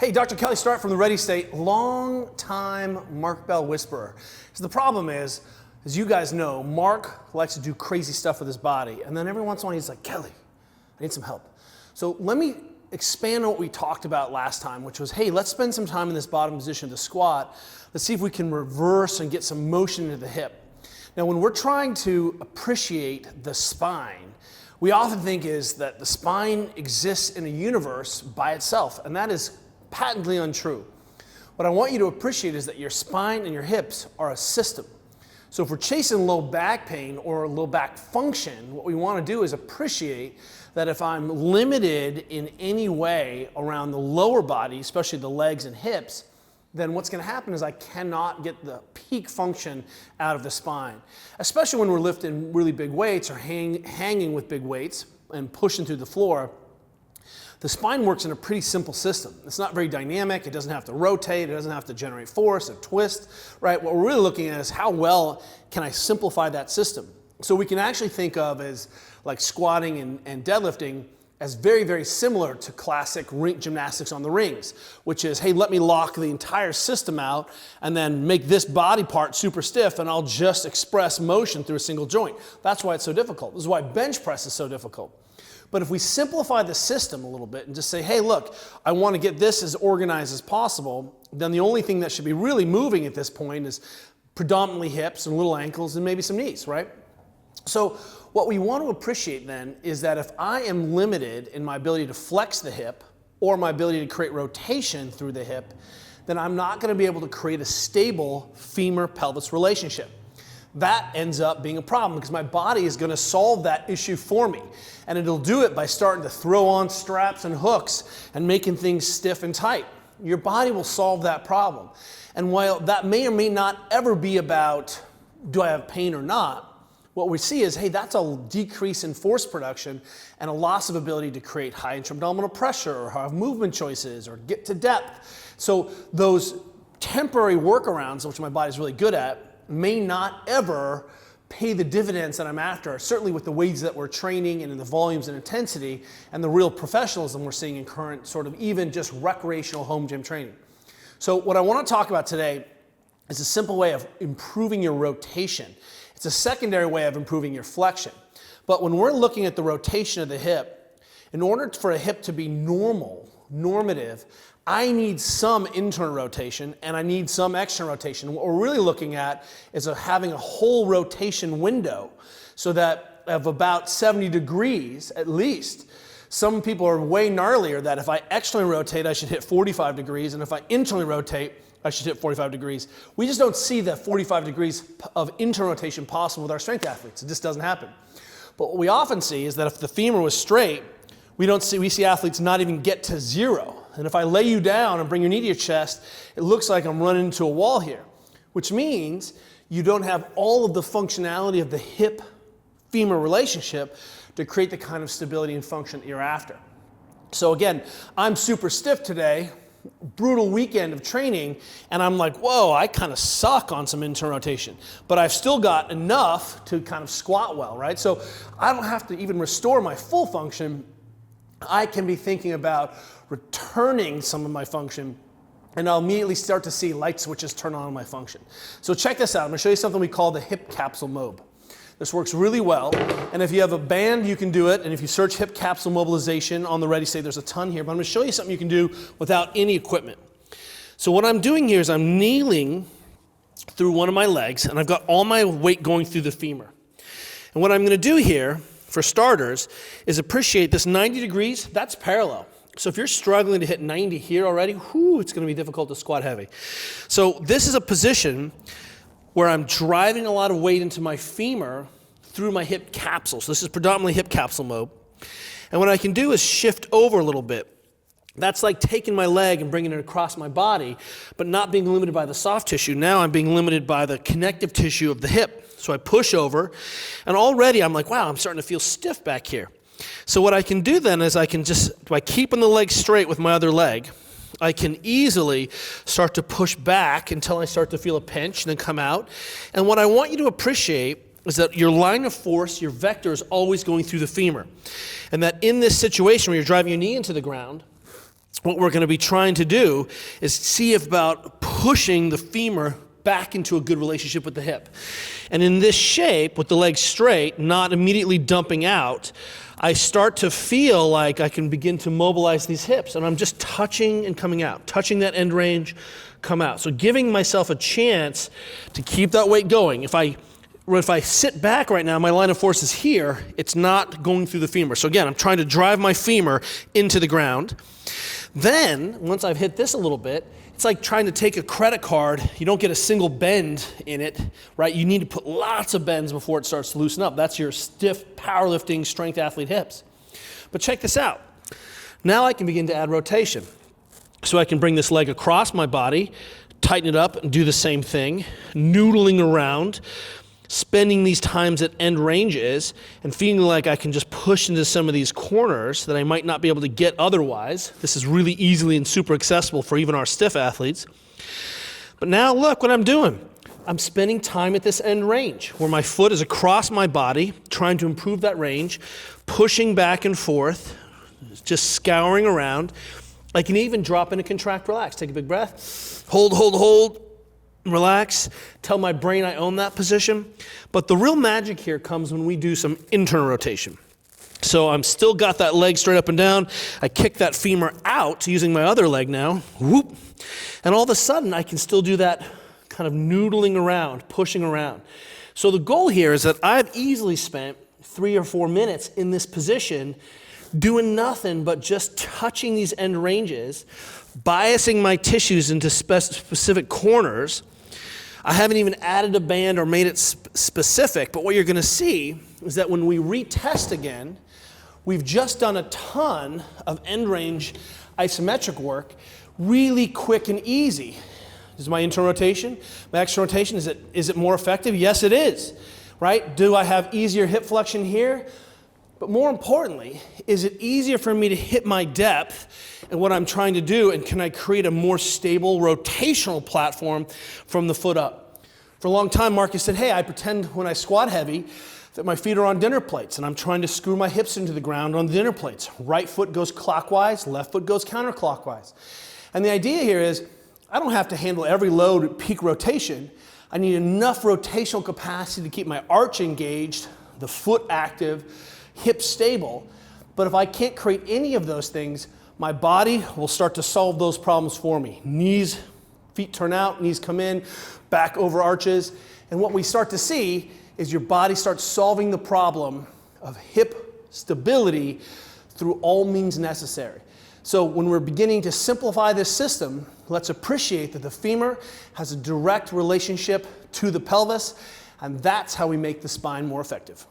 Hey, Dr. Kelly Starrett from the Ready State, long-time Mark Bell whisperer. So the problem is, as you guys know, Mark likes to do crazy stuff with his body, and then every once in a while he's like, Kelly, I need some help. So let me expand on what we talked about last time, which was, hey, let's spend some time in this bottom position to squat. Let's see if we can reverse and get some motion into the hip. Now, when we're trying to appreciate the spine, we often think is that the spine exists in a universe by itself, and that is patently untrue. What I want you to appreciate is that your spine and your hips are a system. So if we're chasing low back pain or low back function, what we want to do is appreciate that if I'm limited in any way around the lower body, especially the legs and hips, then what's going to happen is I cannot get the peak function out of the spine. Especially when we're lifting really big weights or hanging with big weights and pushing through the floor. The spine works in a pretty simple system. It's not very dynamic. It doesn't have to rotate. It doesn't have to generate force or twist, right? What we're really looking at is how well can I simplify that system? So we can actually think of as like squatting and deadlifting as very, very similar to classic gymnastics on the rings, which is, hey, let me lock the entire system out and then make this body part super stiff and I'll just express motion through a single joint. That's why it's so difficult. This is why bench press is so difficult. But if we simplify the system a little bit and just say, hey, look, I want to get this as organized as possible, then the only thing that should be really moving at this point is predominantly hips and little ankles and maybe some knees, right? So what we want to appreciate then is that if I am limited in my ability to flex the hip or my ability to create rotation through the hip, then I'm not going to be able to create a stable femur-pelvis relationship. That ends up being a problem because my body is going to solve that issue for me. And it'll do it by starting to throw on straps and hooks and making things stiff and tight. Your body will solve that problem. And while that may or may not ever be about, do I have pain or not, what we see is, hey, that's a decrease in force production and a loss of ability to create high intra-abdominal pressure or have movement choices or get to depth. So those temporary workarounds, which my body's really good at, may not ever pay the dividends that I'm after, certainly with the weights that we're training and in the volumes and intensity and the real professionalism we're seeing in current sort of even just recreational home gym training. So what I want to talk about today is a simple way of improving your rotation. It's a secondary way of improving your flexion. But when we're looking at the rotation of the hip, in order for a hip to be normative, I need some internal rotation and I need some external rotation. What we're really looking at is having a whole rotation window so that of about 70 degrees at least. Some people are way gnarlier that if I externally rotate, I should hit 45 degrees, and if I internally rotate, I should hit 45 degrees. We just don't see that 45 degrees of internal rotation possible with our strength athletes. It just doesn't happen. But what we often see is that if the femur was straight, we see athletes not even get to zero. And if I lay you down and bring your knee to your chest, it looks like I'm running into a wall here, which means you don't have all of the functionality of the hip-femur relationship to create the kind of stability and function that you're after. So again, I'm super stiff today, brutal weekend of training, and I'm like, whoa, I kind of suck on some internal rotation, but I've still got enough to kind of squat well, right? So I don't have to even restore my full function. I can be thinking about returning some of my function, and I'll immediately start to see light switches turn on in my function. So check this out. I'm going to show you something we call the hip capsule mob. This works really well, and if you have a band, you can do it, and if you search hip capsule mobilization on the Ready State, there's a ton here, but I'm going to show you something you can do without any equipment. So what I'm doing here is I'm kneeling through one of my legs, and I've got all my weight going through the femur. And what I'm going to do here, for starters, is appreciate this 90 degrees, that's parallel. So if you're struggling to hit 90 here already, it's going to be difficult to squat heavy. So this is a position where I'm driving a lot of weight into my femur through my hip capsule. So this is predominantly hip capsule mode. And what I can do is shift over a little bit. That's like taking my leg and bringing it across my body, but not being limited by the soft tissue. Now I'm being limited by the connective tissue of the hip. So I push over, and already I'm like, wow, I'm starting to feel stiff back here. So what I can do then is I can just, by keeping the leg straight with my other leg, I can easily start to push back until I start to feel a pinch and then come out. And what I want you to appreciate is that your line of force, your vector is always going through the femur. And that in this situation where you're driving your knee into the ground, what we're going to be trying to do is see about pushing the femur back into a good relationship with the hip. And in this shape, with the legs straight, not immediately dumping out, I start to feel like I can begin to mobilize these hips, and I'm just touching and coming out, touching that end range, come out. So giving myself a chance to keep that weight going. If I sit back right now, my line of force is here, it's not going through the femur. So again, I'm trying to drive my femur into the ground. Then, once I've hit this a little bit, it's like trying to take a credit card. You don't get a single bend in it, right? You need to put lots of bends before it starts to loosen up. That's your stiff powerlifting strength athlete hips. But check this out. Now I can begin to add rotation. So I can bring this leg across my body, tighten it up, and do the same thing, noodling around, spending these times at end ranges and feeling like I can just push into some of these corners that I might not be able to get otherwise. This is really easily and super accessible for even our stiff athletes. But now look what I'm doing. I'm spending time at this end range where my foot is across my body, trying to improve that range, pushing back and forth, just scouring around. I can even drop in and contract, relax. Take a big breath. Hold. Relax, tell my brain I own that position. But the real magic here comes when we do some internal rotation. So I'm still got that leg straight up and down. I kick that femur out using my other leg now. Whoop. And all of a sudden I can still do that kind of noodling around, pushing around. So the goal here is that I've easily spent 3 or 4 minutes in this position doing nothing but just touching these end ranges, biasing my tissues into specific corners. I haven't even added a band or made it specific, but what you're gonna see is that when we retest again, we've just done a ton of end range isometric work, really quick and easy. Is my internal rotation, my external rotation, is it more effective? Yes, it is, right? Do I have easier hip flexion here? But more importantly, is it easier for me to hit my depth and what I'm trying to do, and can I create a more stable rotational platform from the foot up? For a long time, Marcus said, hey, I pretend when I squat heavy that my feet are on dinner plates and I'm trying to screw my hips into the ground on the dinner plates. Right foot goes clockwise, left foot goes counterclockwise. And the idea here is I don't have to handle every load at peak rotation. I need enough rotational capacity to keep my arch engaged, the foot active, hip stable. But if I can't create any of those things, my body will start to solve those problems for me. Knees, feet turn out, knees come in, back over arches. And what we start to see is your body starts solving the problem of hip stability through all means necessary. So when we're beginning to simplify this system, let's appreciate that the femur has a direct relationship to the pelvis, and that's how we make the spine more effective.